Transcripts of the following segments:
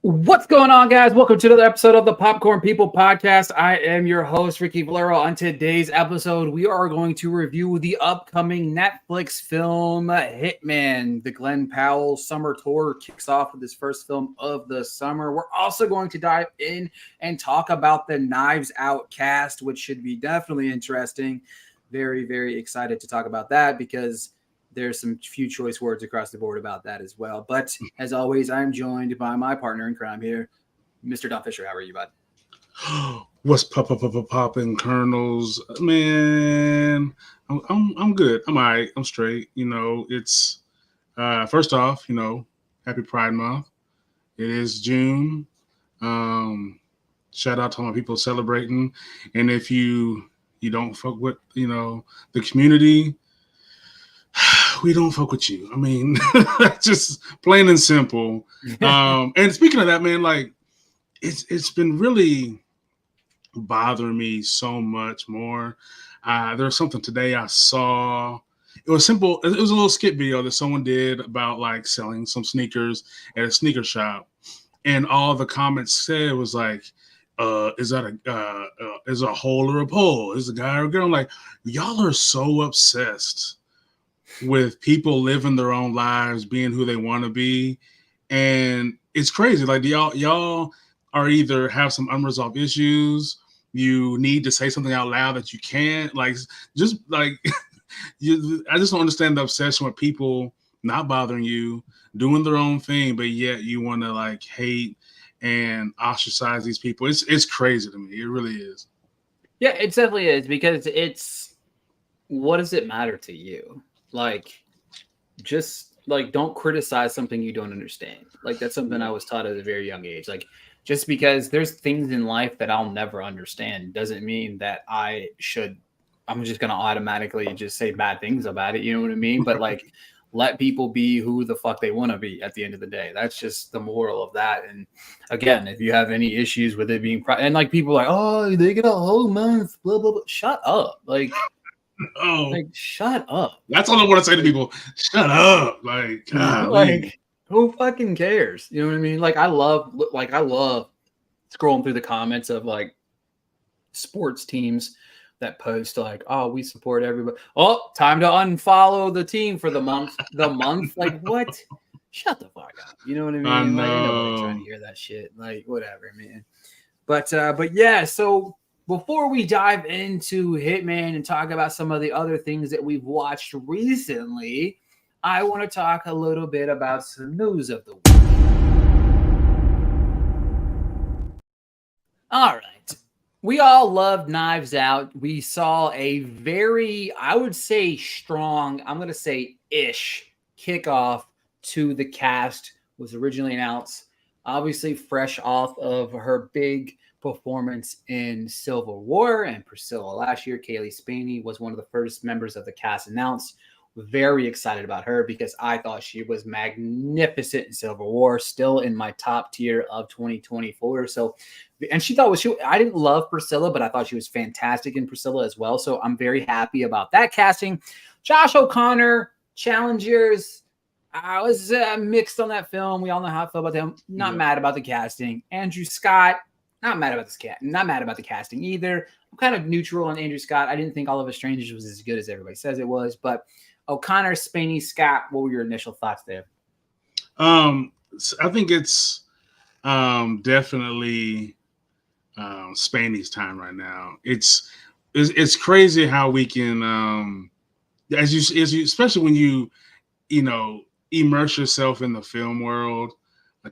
What's going on, guys? Welcome to another episode of the Popcorn People Podcast. I am your host, Ricky Valero. On today's episode, we are going to review the upcoming Netflix film Hitman. The Glen Powell summer tour kicks off with his first film of the summer. We're also going to dive in and talk about the Knives Out cast, which should be definitely interesting. Very, very excited to talk about that because there's some few choice words across the board about that as well. But as always, I'm joined by my partner in crime here, Mr. Don Fisher. How are you, bud? What's popping, Colonels? Man, I'm good. I'm all right. I'm straight. It's first off, happy Pride Month. It is June. Shout out to all my people celebrating. And if you don't fuck with the community, we don't fuck with you. I mean, just plain and simple. And speaking of that, man, like it's been really bothering me so much more. There was something today I saw. It was simple. It was a little skit video that someone did about like selling some sneakers at a sneaker shop, and all the comments said was like, "Is that is a hole or a pole? Is a guy or a girl?" I'm like, y'all are so obsessed with people living their own lives, being who they want to be, and it's crazy. Like y'all are either have some unresolved issues, you need to say something out loud that you can't. Like, just like I just don't understand the obsession with people not bothering you, doing their own thing, but yet you want to like hate and ostracize these people. It's crazy to me. It really is. Yeah, it definitely is, because it's, what does it matter to you? Like, just like, don't criticize something you don't understand. Like, that's something I was taught at a very young age. Like, just because there's things in life that I'll never understand doesn't mean that I'm just going to automatically just say bad things about it. You know what I mean? But like, let people be who the fuck they want to be at the end of the day. That's just the moral of that. And again, if you have any issues with it being and like people are like, oh, they get a whole month, blah, blah, blah. Shut up. Like, shut up. That's all I want to say to people. Shut up. Like, like, who fucking cares? You know what I mean? Like, I love scrolling through the comments of like sports teams that post like, oh, we support everybody. Oh, time to unfollow the team for the month. Like, what? Shut the fuck up. You know what I mean? I know. Like, ain't nobody trying to hear that shit. Like, whatever, man. But yeah, so before we dive into Hitman and talk about some of the other things that we've watched recently, I want to talk a little bit about some news of the week. All right. We all loved Knives Out. We saw a very, I would say, strong, I'm going to say ish kickoff to the cast. Was originally announced, obviously fresh off of her big performance in Civil War and Priscilla last year. Kaylee Spaney was one of the first members of the cast announced. Very excited about her because I thought she was magnificent in Civil War, still in my top tier of 2024. So, and I didn't love Priscilla, but I thought she was fantastic in Priscilla as well. So I'm very happy about that casting. Josh O'Connor, Challengers, I was mixed on that film. We all know how I feel about them. Not mad about the casting. Andrew Scott, not mad about the casting either. I'm kind of neutral on Andrew Scott. I didn't think All of Us Strangers was as good as everybody says it was, but O'Connor, Spaney, Scott, what were your initial thoughts there? I think it's definitely Spaney's time right now. It's crazy how we can, as you, especially when you immerse yourself in the film world,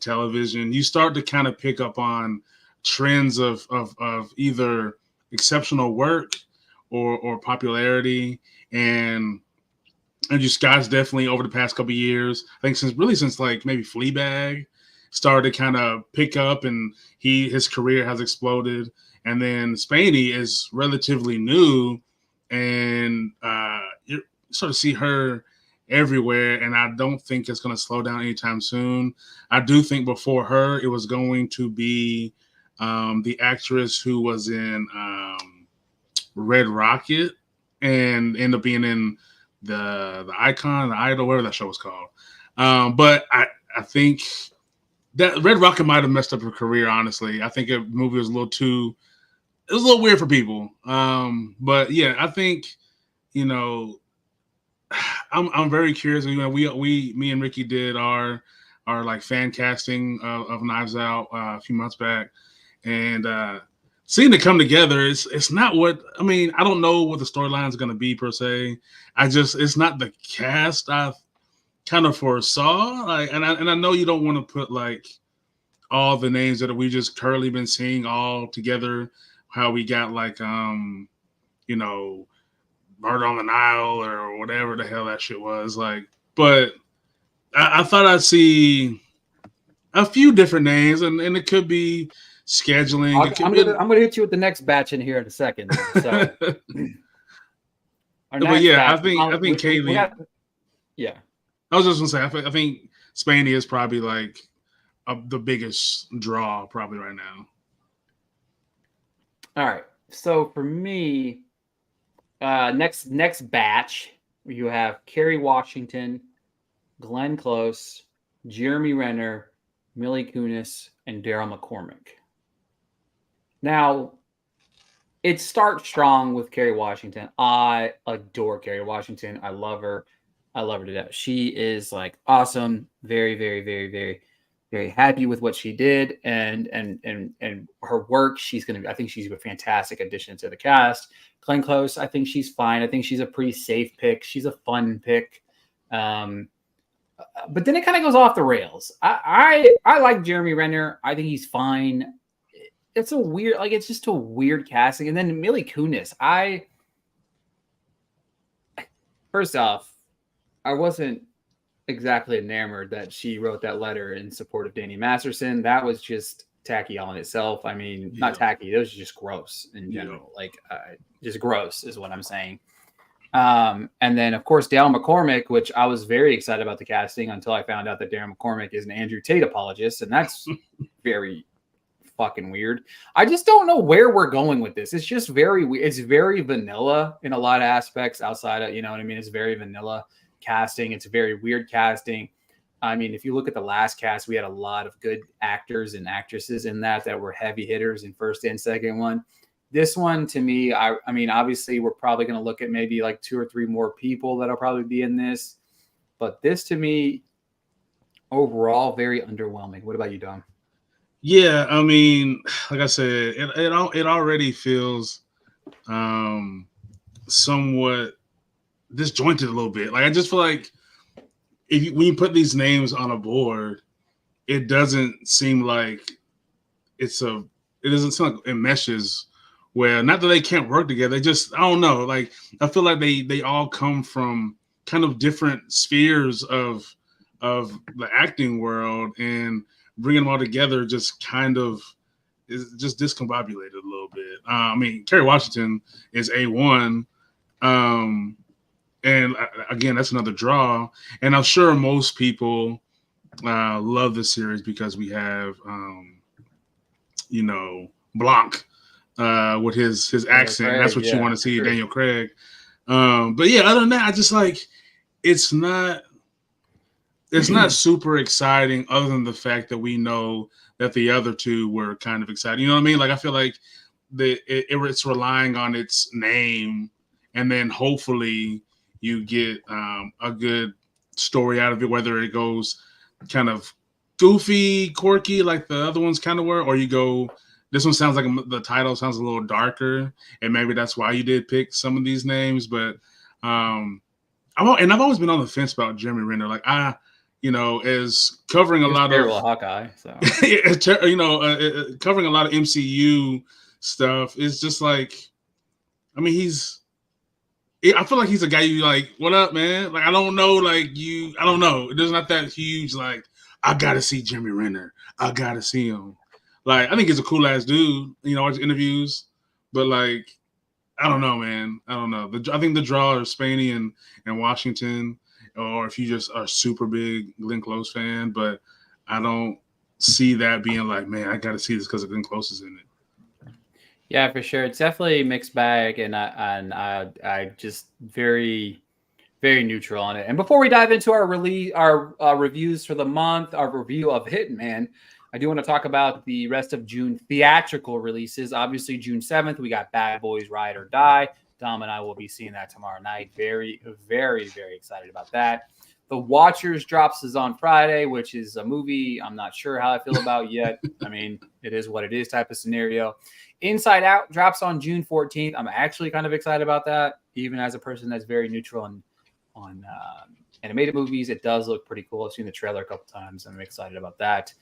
television, you start to kind of pick up on trends of either exceptional work or popularity. And Andrew Scott's definitely over the past couple of years, I think since like maybe Fleabag started to kind of pick up, and his career has exploded. And then Spaney is relatively new, and you sort of see her everywhere, and I don't think it's going to slow down anytime soon. I do think before her, it was going to be the actress who was in Red Rocket and ended up being in the Icon, the Idol, whatever that show was called. But I think that Red Rocket might have messed up her career. Honestly, I think the movie was a little too. It was a little weird for people. But yeah, I think you know, I'm very curious. You know, me and Ricky did our like fan casting of Knives Out a few months back, and seeing it come together, it's not what I mean. I don't know what the storyline is going to be per se. It's not the cast I kind of foresaw. Like, and I know you don't want to put like all the names that we just currently been seeing all together. How we got like you know, Murder on the Nile or whatever the hell that shit was like. But I thought I'd see a few different names, and it could be scheduling. It could I'm gonna hit you with the next batch in here in a second. So, our but next yeah, batch, I think Kaylee. Yeah, I was just gonna say I think Spaney is probably like the biggest draw probably right now. All right. So for me, next batch, you have Kerry Washington, Glenn Close, Jeremy Renner, Millie Kunis, and Daryl McCormick. Now, it starts strong with Kerry Washington. I adore Kerry Washington. I love her. I love her to death. She is like awesome. Very, very, very, very, very happy with what she did and her work. I think she's a fantastic addition to the cast. Glenn Close, I think she's fine. I think she's a pretty safe pick. She's a fun pick. But then it kind of goes off the rails. I like Jeremy Renner. I think he's fine. It's just a weird casting. And then Millie Kunis, first off, I wasn't exactly enamored that she wrote that letter in support of Danny Masterson. That was just tacky on itself. I mean, not tacky. It was just gross in general. Like, just gross is what I'm saying. And then, of course, Daryl McCormick, which I was very excited about the casting until I found out that Daryl McCormick is an Andrew Tate apologist, and that's very fucking weird. I just don't know where we're going with this. It's just very weird. It's very vanilla in a lot of aspects outside of, you know what I mean? It's very vanilla casting. It's very weird casting. I mean, if you look at the last cast, we had a lot of good actors and actresses in that were heavy hitters in first and second one. This one, to me, I mean, obviously, we're probably going to look at maybe like 2 or 3 more people that'll probably be in this. But this, to me, overall, very underwhelming. What about you, Dom? Yeah, I mean, like I said, it already feels somewhat disjointed a little bit. Like I just feel like when you put these names on a board, it doesn't seem like it doesn't seem like it meshes. Where not that they can't work together, I don't know. Like I feel like they all come from kind of different spheres of the acting world, and bringing them all together just kind of is just discombobulated a little bit. I mean, Kerry Washington is A1. And again, that's another draw. And I'm sure most people love this series because we have, Blanc with his accent. Craig, That's what you want to see, sure. Daniel Craig. But yeah, other than that, I just like it's not super exciting other than the fact that we know that the other two were kind of exciting. You know what I mean? Like I feel like it's relying on its name, and then hopefully you get a good story out of it, whether it goes kind of goofy, quirky like the other ones kind of were, or you go, this one sounds like the title sounds a little darker, and maybe that's why you did pick some of these names. But I've always been on the fence about Jeremy Renner. Like is covering a lot of Hawkeye, so covering a lot of MCU stuff. It's just like, I mean, I feel like he's a guy you like, what up, man? Like, I don't know, I don't know. It's not that huge. Like, I gotta see Jeremy Renner. I gotta see him. Like, I think he's a cool ass dude. Watch interviews, but like, I don't know, man. I don't know. I think the draw are Spaney and Washington, or if you just are a super big Glenn Close fan, but I don't see that being like, man, I got to see this because Glenn Close is in it. Yeah, for sure. It's definitely a mixed bag, and I just very, very neutral on it. And before we dive into our reviews for the month, our review of Hitman, I do want to talk about the rest of June theatrical releases. Obviously, June 7th, we got Bad Boys Ride or Die. Dom and I will be seeing that tomorrow night. Very, very, very excited about that. The Watchers drops is on Friday, which is a movie I'm not sure how I feel about yet. I mean, it is what it is type of scenario. Inside Out drops on June 14th. I'm actually kind of excited about that, even as a person that's very neutral on animated movies. It does look pretty cool. I've seen the trailer a couple times, and I'm excited about that.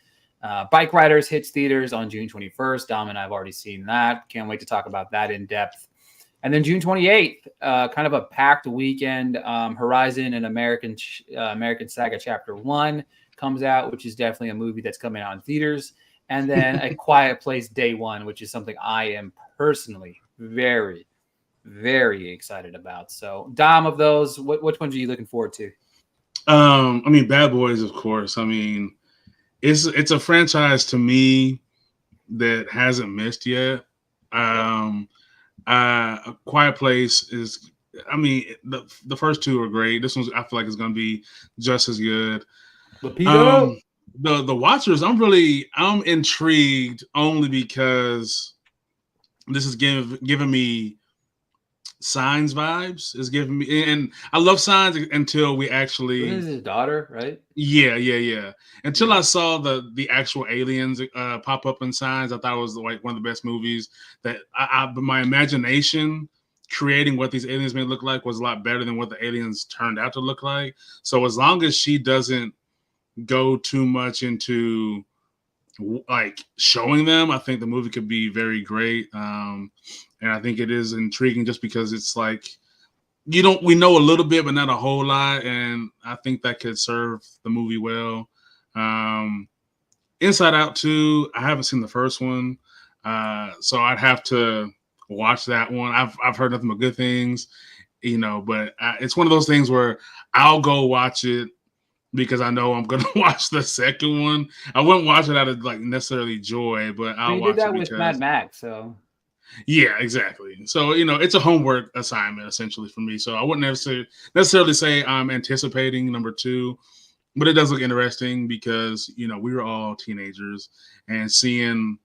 Bike Riders hits theaters on June 21st. Dom and I have already seen that. Can't wait to talk about that in depth. And then June 28th, kind of a packed weekend. Horizon and American Saga Chapter 1 comes out, which is definitely a movie that's coming out in theaters. And then A Quiet Place Day 1, which is something I am personally very, very excited about. So, Dom, of those, which ones are you looking forward to? I mean, Bad Boys, of course. I mean, it's a franchise to me that hasn't missed yet. A Quiet Place is, I mean, the first two are great. This one I feel like is going to be just as good. Lapito. The Watchers, I'm intrigued only because this is giving me Signs vibes. Is giving me, and I love Signs until we actually. This is his daughter, right? Yeah. Until I saw the actual aliens pop up in Signs, I thought it was like one of the best movies. That my imagination creating what these aliens may look like was a lot better than what the aliens turned out to look like. So as long as she doesn't go too much into like showing them, I think the movie could be very great. And I think it is intriguing just because it's like we know a little bit, but not a whole lot. And I think that could serve the movie well. Inside Out 2, I haven't seen the first one. So I'd have to watch that one. I've heard nothing but good things, but it's one of those things where I'll go watch it because I know I'm going to watch the second one. I wouldn't watch it out of like necessarily joy, but I'll watch it because with Mad Max, so yeah, exactly. So it's a homework assignment essentially for me. So I wouldn't necessarily say I'm anticipating number 2, but it does look interesting because we were all teenagers and seeing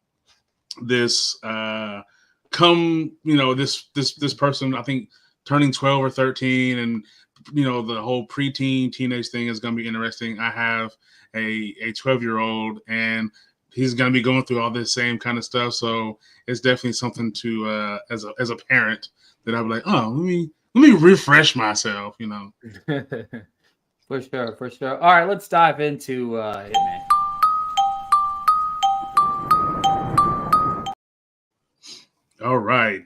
this come, this person, I think turning 12 or 13, and the whole preteen teenage thing is going to be interesting. I have a 12-year-old, and he's going to be going through all this same kind of stuff. So it's definitely something to, as a parent, that I'm like, oh, let me refresh myself, For sure. All right, let's dive into Hitman. All right.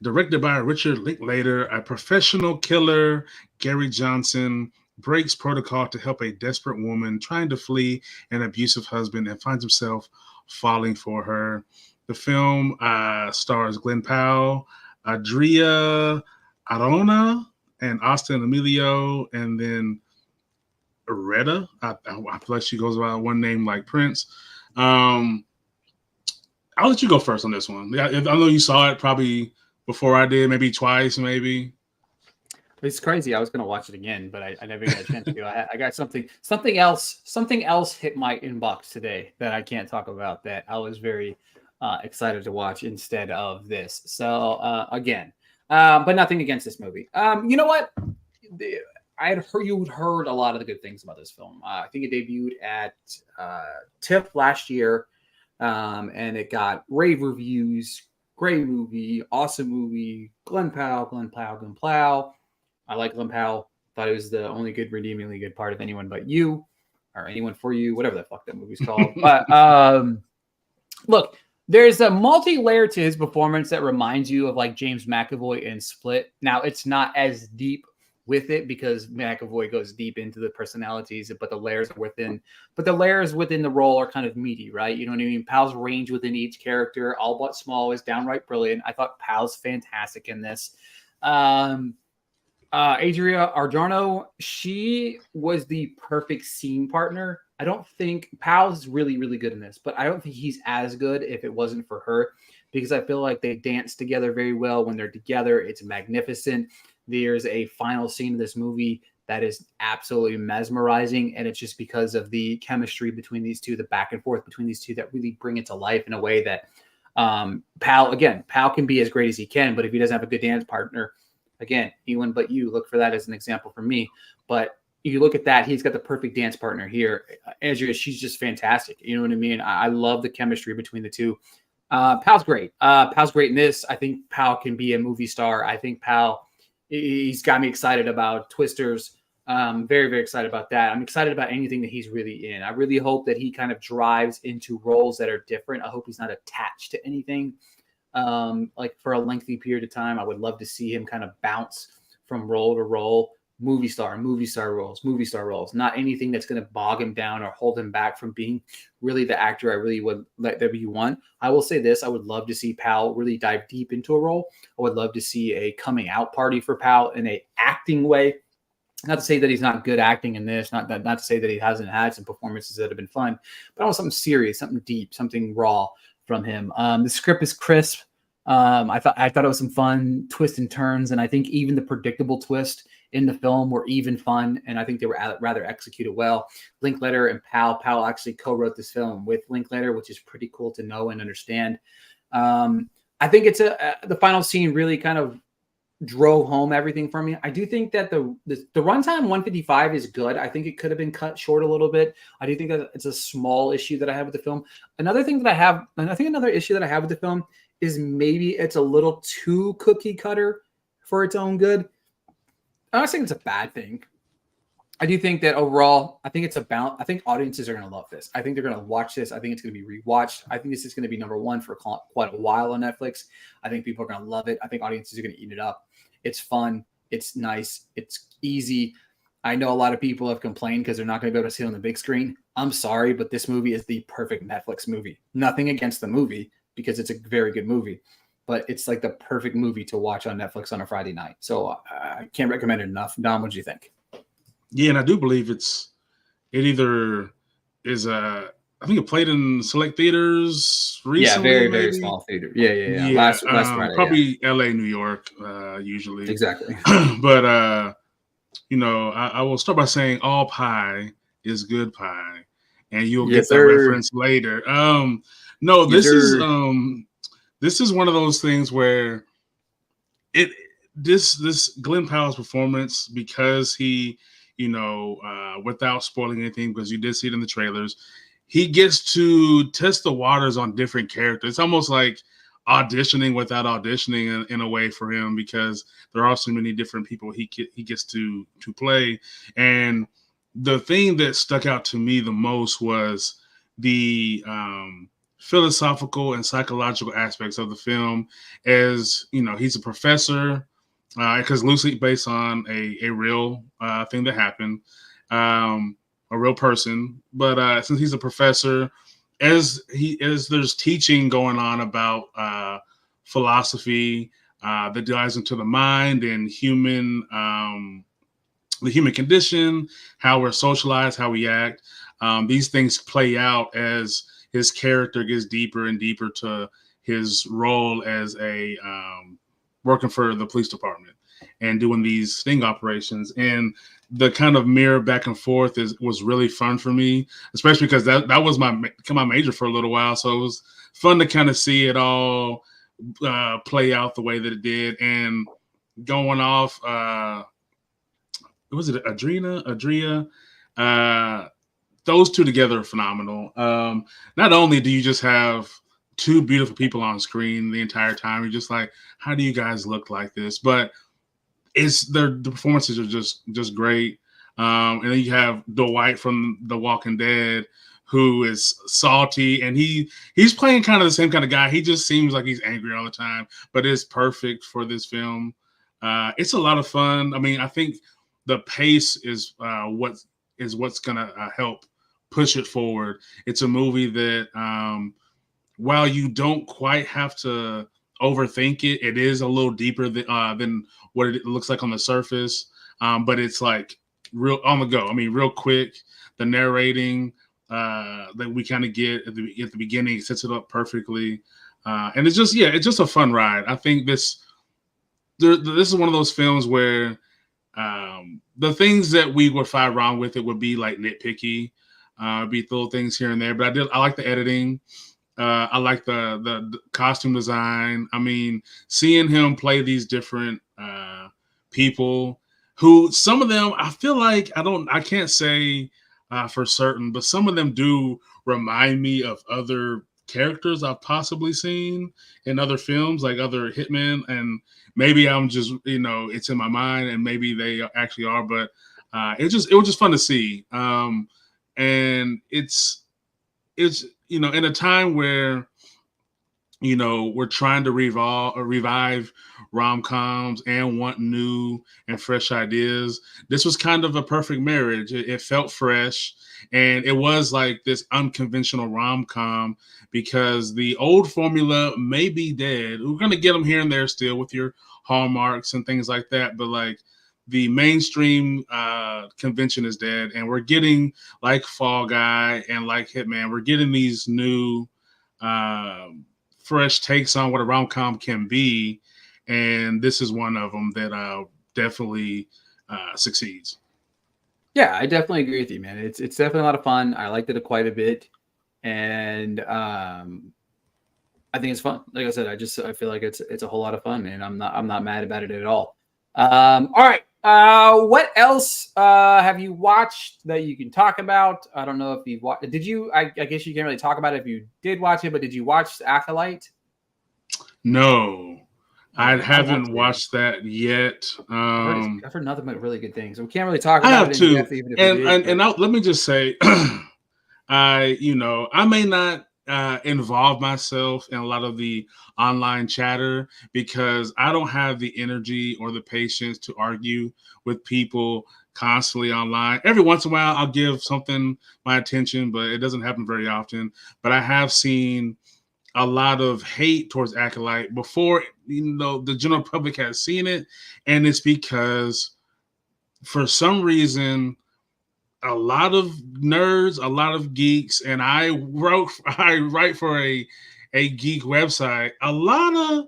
Directed by Richard Linklater, a professional killer, Gary Johnson, breaks protocol to help a desperate woman trying to flee an abusive husband and finds himself falling for her. The film stars Glen Powell, Adria Arona, and Austin Emilio, and then Retta. I feel like she goes by one name like Prince. I'll let you go first on this one. Yeah, I know you saw it probably before I did, maybe twice, maybe. It's crazy. I was going to watch it again, but I never got a chance to. I got something else hit my inbox today that I can't talk about that I was very excited to watch instead of this. So again, but nothing against this movie. You know what? You'd heard a lot of the good things about this film. I think it debuted at TIFF last year, and it got rave reviews. Great movie, awesome movie. Glen Powell. I like Glen Powell. Thought it was the only good, redeemingly good part of Anyone But You, or Anyone For You, whatever the fuck that movie's called. But look, there's a multi-layer to his performance that reminds you of like James McAvoy in Split. Now, it's not as deep with it because McAvoy goes deep into the personalities, but the layers within the role are kind of meaty, right? You know what I mean? Powell's range within each character, all but small, is downright brilliant. I thought Powell's fantastic in this. Adria Arjona, she was the perfect scene partner. I don't think Powell's really, really good in this, but I don't think he's as good if it wasn't for her, because I feel like they dance together very well. When they're together, it's magnificent. There's a final scene of this movie that is absolutely mesmerizing. And it's just because of the chemistry between these two, the back and forth between these two, that really bring it to life in a way that Powell can be as great as he can, but if he doesn't have a good dance partner, again, anyone but you, look for that as an example for me. But you look at that, he's got the perfect dance partner here. She's just fantastic. You know what I mean? I love the chemistry between the two. Powell's great. Powell's great in this. I think Powell can be a movie star. I think Powell, he's got me excited about Twisters. Very, very excited about that. I'm excited about anything that he's really in. I really hope that he kind of drives into roles that are different. I hope he's not attached to anything like for a lengthy period of time. I would love to see him kind of bounce from role to role. Movie star roles, not anything that's going to bog him down or hold him back from being really the actor I really would let there be one. I will say this, I would love to see Powell really dive deep into a role. I would love to see a coming out party for Powell in a acting way. Not to say that he's not good acting in this, not to say that he hasn't had some performances that have been fun, but I want something serious, something deep, something raw from him. The script is crisp. I thought it was some fun twists and turns, and I think even the predictable twist in the film were even fun, and I think they were rather executed well. Linklater and Powell actually co-wrote this film with Linklater, which is pretty cool to know and understand. I think it's the final scene really kind of drove home everything for me. I do think that the runtime 155 is good. I think it could have been cut short a little bit. I do think that it's a small issue that I have with the film. Another issue that I have with the film is maybe it's a little too cookie cutter for its own good. I'm not saying it's a bad thing. I do think that overall, I think audiences are going to love this. I think they're going to watch this. I think it's going to be rewatched. I think this is going to be number one for quite a while on Netflix. I think people are going to love it. I think audiences are going to eat it up. It's fun. It's nice. It's easy. I know a lot of people have complained because they're not going to be able to see it on the big screen. I'm sorry, but this movie is the perfect Netflix movie. Nothing against the movie because it's a very good movie, but it's like the perfect movie to watch on Netflix on a Friday night. So I can't recommend it enough. Dom, what do you think? Yeah, and I do believe it either is I think it played in select theaters recently. Yeah, very small theater. Yeah. Last Friday, probably LA, New York, usually. Exactly. But I will start by saying all pie is good pie, and you'll get that reference later. No, this is one of those things where this Glen Powell's performance, because he, without spoiling anything, because you did see it in the trailers, he gets to test the waters on different characters. It's almost like auditioning without auditioning in a way for him, because there are so many different people he gets to play. And the thing that stuck out to me the most was the philosophical and psychological aspects of the film. As he's a professor, because loosely based on a real thing that happened, a real person. But since he's a professor, as there's teaching going on about philosophy that dives into the mind and the human condition, how we're socialized, how we act. These things play out as his character gets deeper and deeper to his role as a working for the police department and doing these sting operations. And the kind of mirror back and forth was really fun for me, especially because that was my major for a little while. So it was fun to kind of see it all play out the way that it did. And going off, was it Adria? Those two together are phenomenal. Not only do you just have two beautiful people on screen the entire time, you're just like, how do you guys look like this? But the performances are just great. And then you have Dwight from The Walking Dead, who is salty, and he's playing kind of the same kind of guy. He just seems like he's angry all the time, but it's perfect for this film. It's a lot of fun. I mean, I think the pace is what's gonna help push it forward. It's a movie that, while you don't quite have to overthink it, it is a little deeper than what it looks like on the surface. But it's like real on the go. I mean, real quick. The narrating that we kind of get at the beginning sets it up perfectly, and it's just a fun ride. I think this is one of those films where The things that we would find wrong with it would be like nitpicky, be little things here and there. But I like the editing. I like the costume design. I mean, seeing him play these different people, who some of them I feel like I can't say for certain, but some of them do remind me of other characters I've possibly seen in other films, like other hitmen, and maybe I'm just it's in my mind, and maybe they actually are, but it was just fun to see, and it's in a time where we're trying to revive rom-coms and want new and fresh ideas. This was kind of a perfect marriage. It felt fresh, and it was like this unconventional rom-com, because the old formula may be dead. We're going to get them here and there still with your hallmarks and things like that, but like the mainstream convention is dead, and we're getting like Fall Guy and like Hitman. We're getting these new fresh takes on what a rom-com can be, and this is one of them that definitely succeeds. Yeah, I definitely agree with you, man. It's definitely a lot of fun. I liked it quite a bit, and I think it's fun. Like I said, I feel like it's a whole lot of fun, and I'm not mad about it at all. All right. What else have you watched that you can talk about? I don't know if you've watched. Did you? I guess you can't really talk about it if you did watch it, but did you watch Acolyte? No, I Okay, I want haven't to. watched that yet. I've heard nothing but really good things. We can't really talk I about have it in too, depth, even if we and did. let me just say, I may not involve myself in a lot of the online chatter, because I don't have the energy or the patience to argue with people constantly online. Every once in a while, I'll give something my attention, but it doesn't happen very often. But I have seen a lot of hate towards Acolyte before the general public has seen it, and it's because for some reason a lot of nerds, a lot of geeks, and I write for a geek website. A lot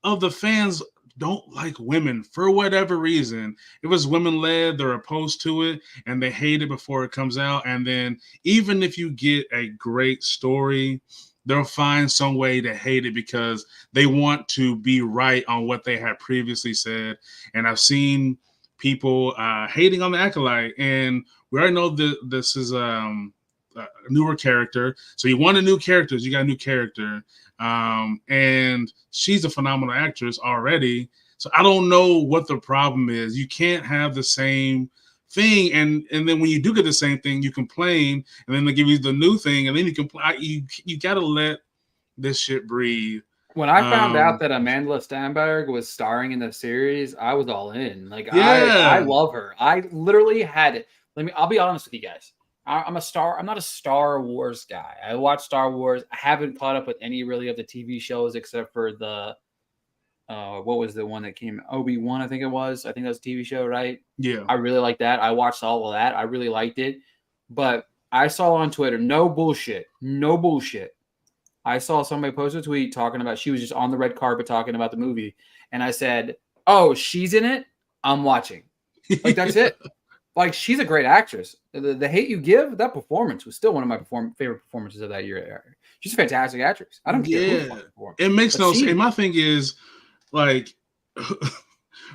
of the fans don't like women for whatever reason. If it's women led, they're opposed to it, and they hate it before it comes out. And then even if you get a great story, they'll find some way to hate it because they want to be right on what they had previously said. And I've seen people hating on the Acolyte, and we already know that this is a newer character. So you want a new character, you got a new character. And she's a phenomenal actress already. So I don't know what the problem is. You can't have the same thing, and then when you do get the same thing, you complain, and then they give you the new thing, and then you complain. You gotta let this shit breathe. When I found out that Amanda Stenberg was starring in the series, I was all in. Like I Yeah, love her. I literally had it. I'll be honest with you guys. I'm not a Star Wars guy. I watch Star Wars. I haven't caught up with any really of the TV shows except for the what was the one that came? Obi-Wan, I think it was. I think that was a TV show, right? yeah. I really like that. I watched all of that. I really liked it. But I saw on Twitter, no bullshit. I saw somebody post a tweet talking about, she was just on the red carpet talking about the movie. And I said, oh, she's in it? I'm watching. Like, that's it. Like, she's a great actress. The hate you give, that performance was still one of my favorite performances of that year. She's a fantastic actress. I don't care who performs. It makes no sense. And my thing is, like,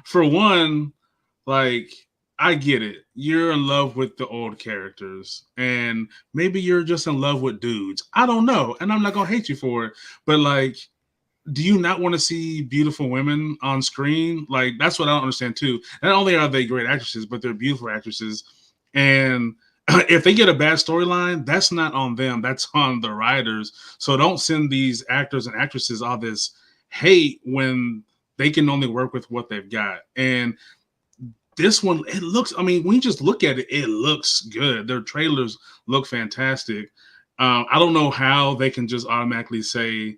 for one, like, I get it. You're in love with the old characters, and maybe you're just in love with dudes. I don't know, and I'm not gonna hate you for it. But like, do you not want to see beautiful women on screen? Like, that's what I don't understand too. Not only are they great actresses, but they're beautiful actresses. And if they get a bad storyline, that's not on them. That's on the writers. So don't send these actors and actresses all this hate when they can only work with what they've got. And this one, it looks, I mean, when you just look at it, it looks good. Their trailers look fantastic. I don't know how they can just automatically say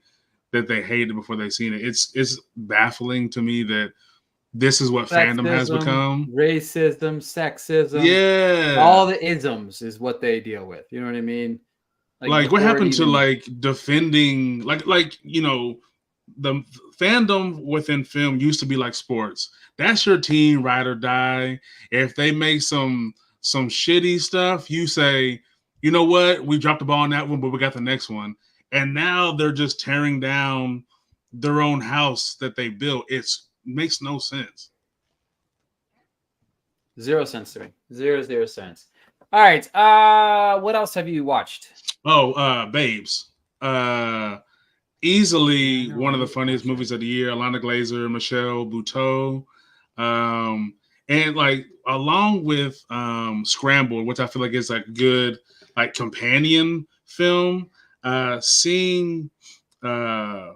that they hate it before they've seen it. It's baffling to me that this is what fandom has become. Racism, sexism. Yeah. All the isms is what they deal with. You know what I mean? Like what happened to like defending, like, the fandom within film used to be like sports. That's your team, ride or die. If they make some shitty stuff, you say, you know what, we dropped the ball on that one, but we got the next one. And now they're just tearing down their own house that they built. It makes no sense. 0 cents to me. 0 cents. All right. What else have you watched? Oh, Babes. Easily Yeah, one of the funniest movies of the year. Alana Glazer, Michelle Buteau. And like along with Scrambled, which I feel like is like good like companion film, seeing the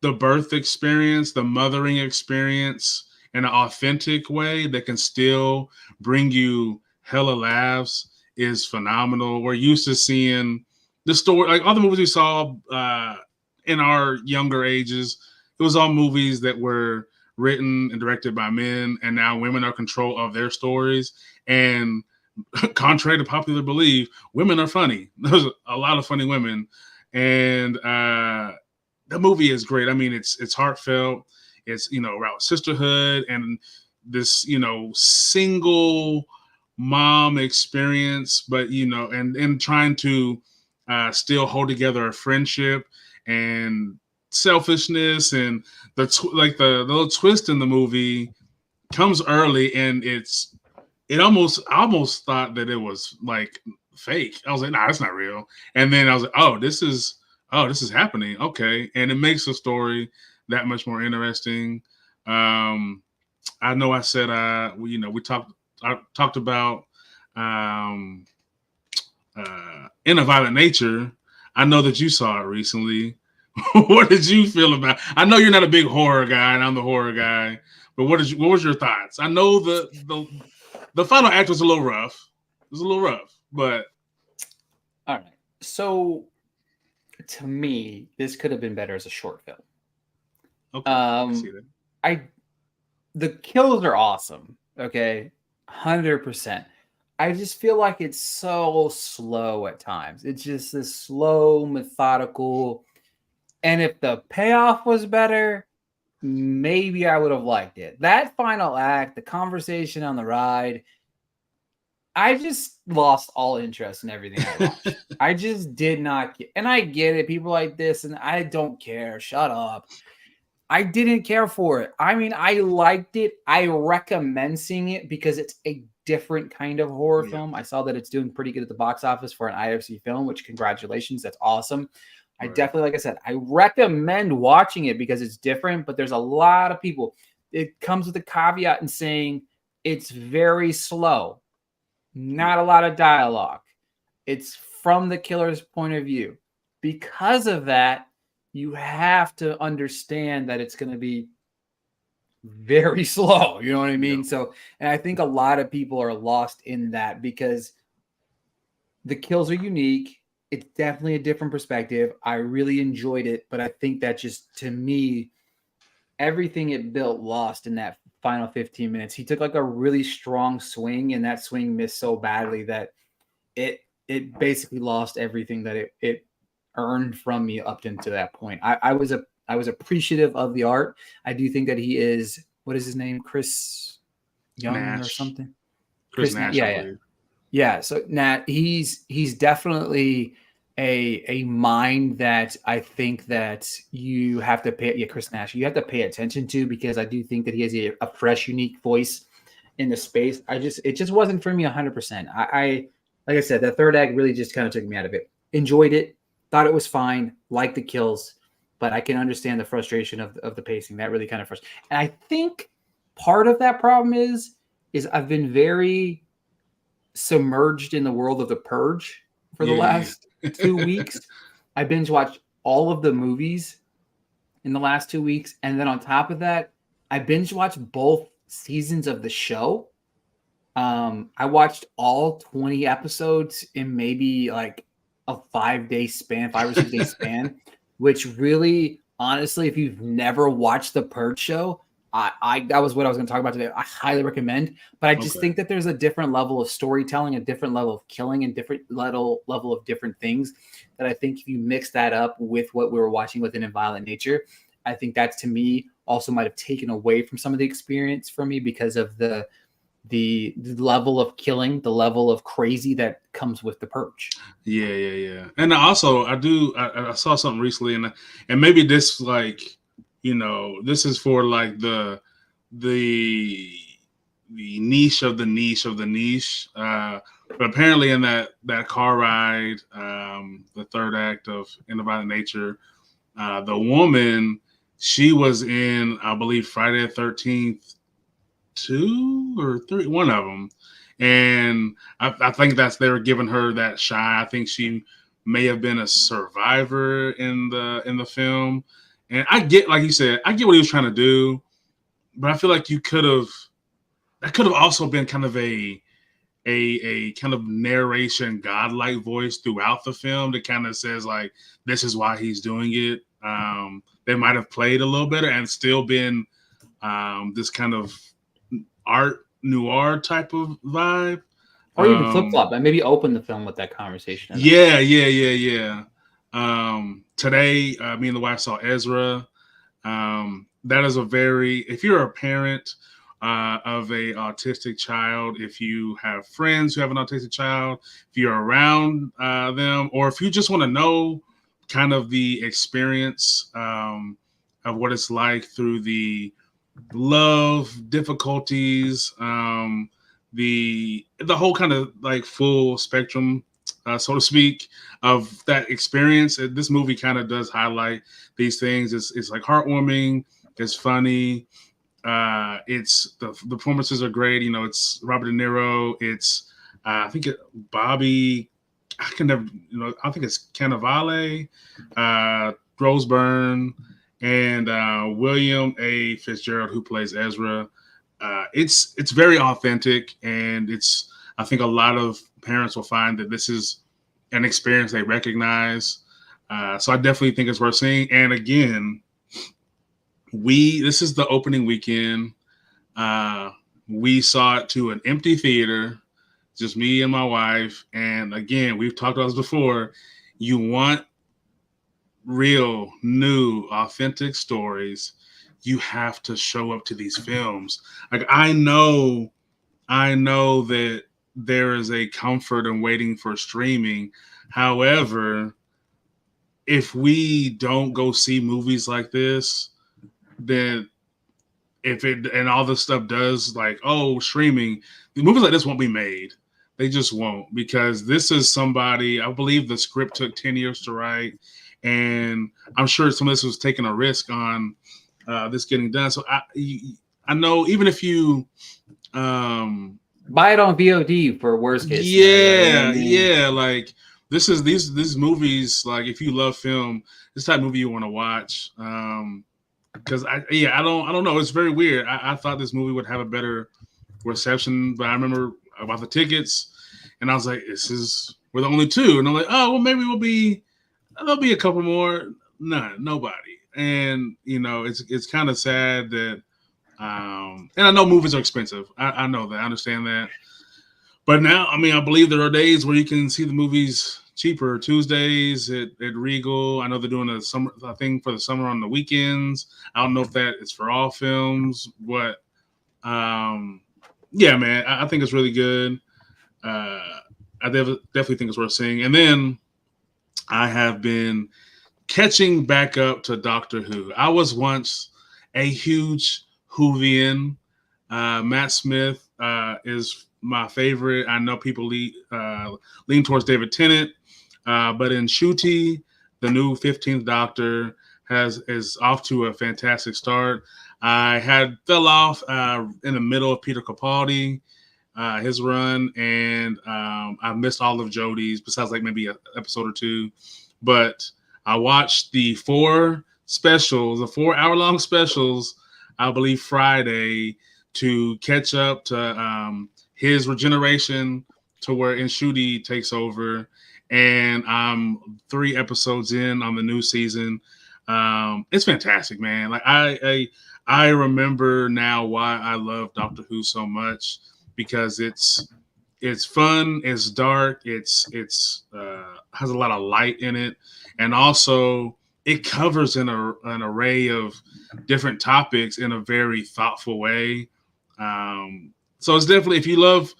birth experience, the mothering experience in an authentic way that can still bring you hella laughs is phenomenal. We're used to seeing the story, like all the movies we saw in our younger ages. It was all movies that were written and directed by men, and now women are in control of their stories. And contrary to popular belief, women are funny. There's a lot of funny women, and the movie is great. I mean, it's heartfelt. It's about sisterhood and this single mom experience, but and trying to still hold together a friendship and selfishness and the little twist in the movie comes early, and I almost thought that it was like fake. I was like, nah, that's not real. And then I was like, this is happening. Okay. And it makes the story that much more interesting. I know I said, I talked about In a Violent Nature. I know that you saw it recently. What did you feel about it? I know you're not a big horror guy, and I'm the horror guy, but what was your thoughts? I know the final act was a little rough. It was a little rough, but all right. So to me, this could have been better as a short film. Okay, I can see that. The kills are awesome. Okay, 100%. I just feel like it's so slow at times. It's just this slow, methodical. And if the payoff was better, maybe I would have liked it. That final act, the conversation on the ride, I just lost all interest in everything I watched. I just did not get, and I get it. People like this, and I don't care. Shut up. I didn't care for it. I mean, I liked it. I recommend seeing it because it's a different kind of horror film. I saw that it's doing pretty good at the box office for an IFC film, which congratulations. That's awesome. Right. I definitely, like I said, I recommend watching it because it's different, but there's a lot of people. It comes with a caveat in saying it's very slow, not a lot of dialogue. It's from the killer's point of view. Because of that, you have to understand that it's going to be very slow. You know what I mean? Yeah. So, and I think a lot of people are lost in that because the kills are unique. It's definitely a different perspective. I really enjoyed it, but I think that just, to me, everything it built lost in that final 15 minutes. He took like a really strong swing, and that swing missed so badly that it basically lost everything that it earned from me up into that point. I was appreciative of the art. I do think that he is, what is his name? Chris Young Nash. Or something? Chris Nash, yeah. Yeah. So Nat, he's definitely a mind that I think that you have to pay. Yeah, Chris Nash, you have to pay attention to, because I do think that he has a fresh, unique voice in the space. It just wasn't for me 100%. I like I said, the third act really just kind of took me out of it. Enjoyed it, thought it was fine, liked the kills, but I can understand the frustration of the pacing. That really kind of frustrated. And I think part of that problem is I've been very submerged in the world of The Purge for the last 2 weeks. I binge watched all of the movies in the last 2 weeks. And then on top of that, I binge watched both seasons of the show. I watched all 20 episodes in maybe like a 5-day span, 5 or 6 day span, which really, honestly, if you've never watched The Purge show, that was what I was going to talk about today. I highly recommend, but I just think that there's a different level of storytelling, a different level of killing, and different level of different things that I think if you mix that up with what we were watching within In Violent Nature, I think that to me also might have taken away from some of the experience from me because of the level of killing, the level of crazy that comes with the Purge. Yeah. And also, I saw something recently, and maybe this like, this is for like the niche of the niche of the niche. But apparently, in that car ride, the third act of In a Violent Nature, the woman, she was in, I believe, Friday the 13th, 2 or 3, one of them. And I think they were giving her that shine. I think she may have been a survivor in the film. And I get, like you said, I get what he was trying to do, but I feel like that could have also been kind of a kind of narration godlike voice throughout the film that kind of says like, this is why he's doing it. They might have played a little better and still been this kind of art noir type of vibe. Or even flip flop, and maybe open the film with that conversation. Yeah. Today, me and the wife saw Ezra. That is if you're a parent of a autistic child, if you have friends who have an autistic child, if you're around them, or if you just want to know kind of the experience of what it's like through the love, difficulties, the whole kind of like full spectrum, so to speak, of that experience. This movie kind of does highlight these things. It's like heartwarming. It's funny. It's the performances are great. It's Robert De Niro. It's I think Bobby. I can never. I think it's Cannavale, Rose Byrne, and William A. Fitzgerald, who plays Ezra. It's very authentic, and I think a lot of parents will find that this is an experience they recognize. So I definitely think it's worth seeing. And again, this is the opening weekend. We saw it to an empty theater, just me and my wife. And again, we've talked about this before. You want real, new, authentic stories, you have to show up to these films. Like I know that there is a comfort in waiting for streaming. However, if we don't go see movies like this, then and all this stuff does like, streaming, the movies like this won't be made. They just won't, because this is somebody, I believe the script took 10 years to write. And I'm sure some of this was taking a risk on this getting done. So I know even if you buy it on VOD for worst case. Yeah. Like these movies, like if you love film, this type of movie you want to watch. Because I don't know. It's very weird. I thought this movie would have a better reception, but I remember about the tickets, and I was like, we're the only two, and I'm like, oh well, maybe there'll be a couple more. Nobody. And it's kind of sad that and I know movies are expensive. I know that. I understand that. But now, I believe there are days where you can see the movies cheaper. Tuesdays at Regal. I know they're doing a thing for the summer on the weekends. I don't know if that is for all films, but yeah, man, I think it's really good. I definitely think it's worth seeing. And then I have been catching back up to Doctor Who. I was once a huge Whovian. Matt Smith is my favorite. I know people lean towards David Tennant, but in Ncuti, the new 15th Doctor is off to a fantastic start. I had fell off in the middle of Peter Capaldi, his run, and I missed all of Jodie's, besides like maybe an episode or two. But I watched the 4 hour-long specials, I believe Friday, to catch up to his regeneration to where Ncuti takes over. And I'm 3 episodes in on the new season. It's fantastic, man. Like I remember now why I love Doctor Who so much, because it's fun, it's dark, it's has a lot of light in it, and also it covers an array of different topics in a very thoughtful way. So it's definitely, if you love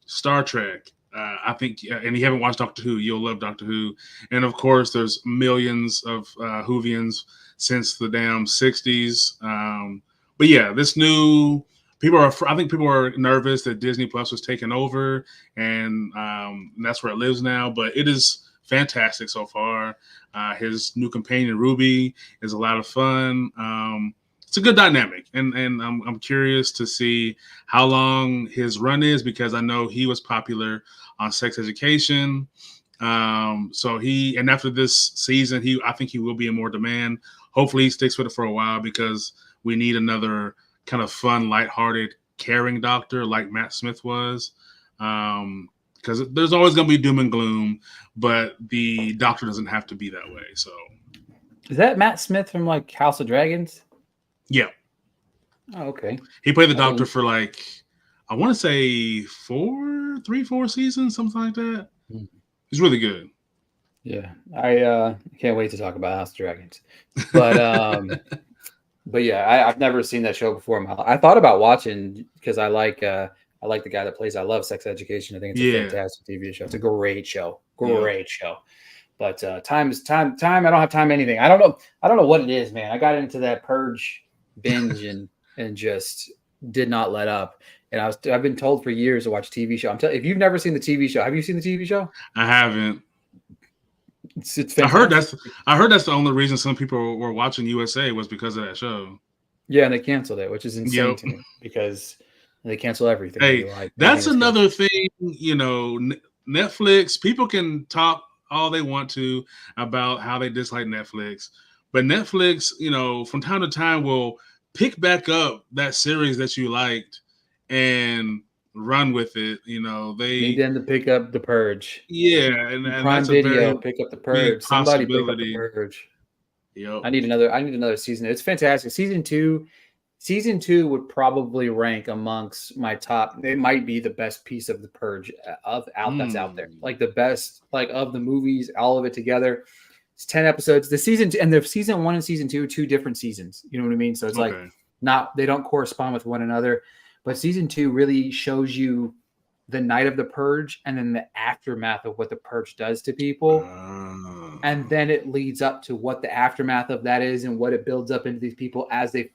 Star Trek, I think, and you haven't watched Doctor Who, you'll love Doctor Who. And of course, there's millions of Whovians since the damn 60s. But yeah, this new, I think people are nervous that Disney Plus was taken over, and that's where it lives now. But it is fantastic so far. His new companion, Ruby, is a lot of fun. It's a good dynamic, and I'm curious to see how long his run is, because I know he was popular on Sex Education. So and after this season, I think he will be in more demand. Hopefully, he sticks with it for a while, because we need another kind of fun, lighthearted, caring doctor like Matt Smith was. Because there's always going to be doom and gloom, but the doctor doesn't have to be that way. So, is that Matt Smith from like House of Dragons? Yeah. Oh, okay. He played the doctor for like, I want to say 4 seasons, something like that. Mm-hmm. He's really good. Yeah. I can't wait to talk about House of Dragons. But but yeah, I've never seen that show before. I thought about watching, because I like the guy that plays. I love Sex Education. I think it's a fantastic TV show. It's a great show. Great show. But time. I don't have time for anything. I don't know what it is, man. I got into that Purge binge and just did not let up. And I've been told for years to watch TV show. If you've never seen the TV show, have you seen the TV show? I haven't. It's fantastic. I heard that's the only reason some people were watching USA was because of that show. Yeah, and they canceled it, which is insane to me, because they cancel everything. Hey, that's another thing. Netflix. People can talk all they want to about how they dislike Netflix, but Netflix, from time to time will pick back up that series that you liked and run with it. They need them to pick up The Purge. Yeah, and Prime Video pick up The Purge. Somebody pick up The Purge. Yep. I need another season. It's fantastic. Season two would probably rank amongst my top. It might be the best piece of The Purge that's out there. Like the best, like of the movies, all of it together. It's 10 episodes. The season 1 and season 2 are 2 different seasons. You know what I mean? So it's like they don't correspond with one another. But season 2 really shows you the night of the Purge and then the aftermath of what the Purge does to people. And then it leads up to what the aftermath of that is and what it builds up into these people as they,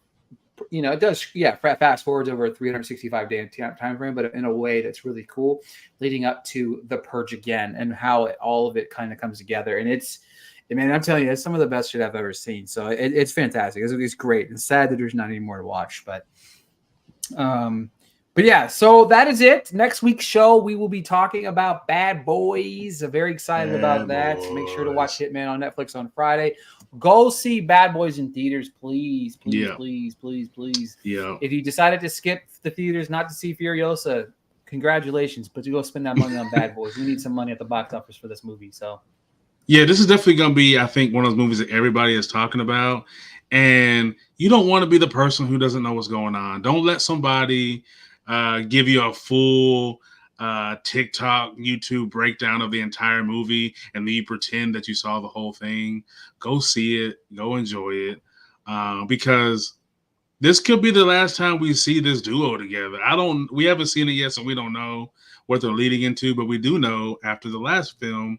it does, fast forwards over a 365-day time frame, but in a way that's really cool, leading up to the Purge again and how all of it kind of comes together. And I'm telling you, it's some of the best shit I've ever seen. So it's fantastic. It's great. It's sad that there's not any more to watch, but yeah, so that is it. Next week's show, we will be talking about Bad Boys. I'm very excited about that. So make sure to watch Hitman on Netflix on Friday. Go see Bad Boys in theaters, please. Please. Yeah. If you decided to skip the theaters not to see Furiosa, congratulations. But you go spend that money on Bad Boys. We need some money at the box office for this movie. So, yeah, this is definitely going to be, I think, one of those movies that everybody is talking about. And you don't want to be the person who doesn't know what's going on. Don't let somebody give you a full TikTok, YouTube breakdown of the entire movie, and then you pretend that you saw the whole thing. Go see it. Go enjoy it. Because this could be the last time we see this duo together. We haven't seen it yet, so we don't know what they're leading into, but we do know after the last film,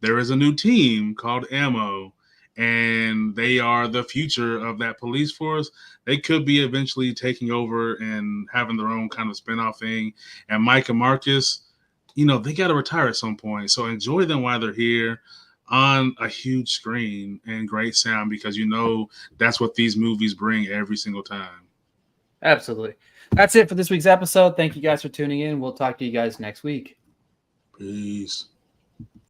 there is a new team called Ammo, and they are the future of that police force. They could be eventually taking over and having their own kind of spinoff thing. And Mike and Marcus, they got to retire at some point. So enjoy them while they're here on a huge screen and great sound, because that's what these movies bring every single time. Absolutely. That's it for this week's episode. Thank you guys for tuning in. We'll talk to you guys next week. Peace.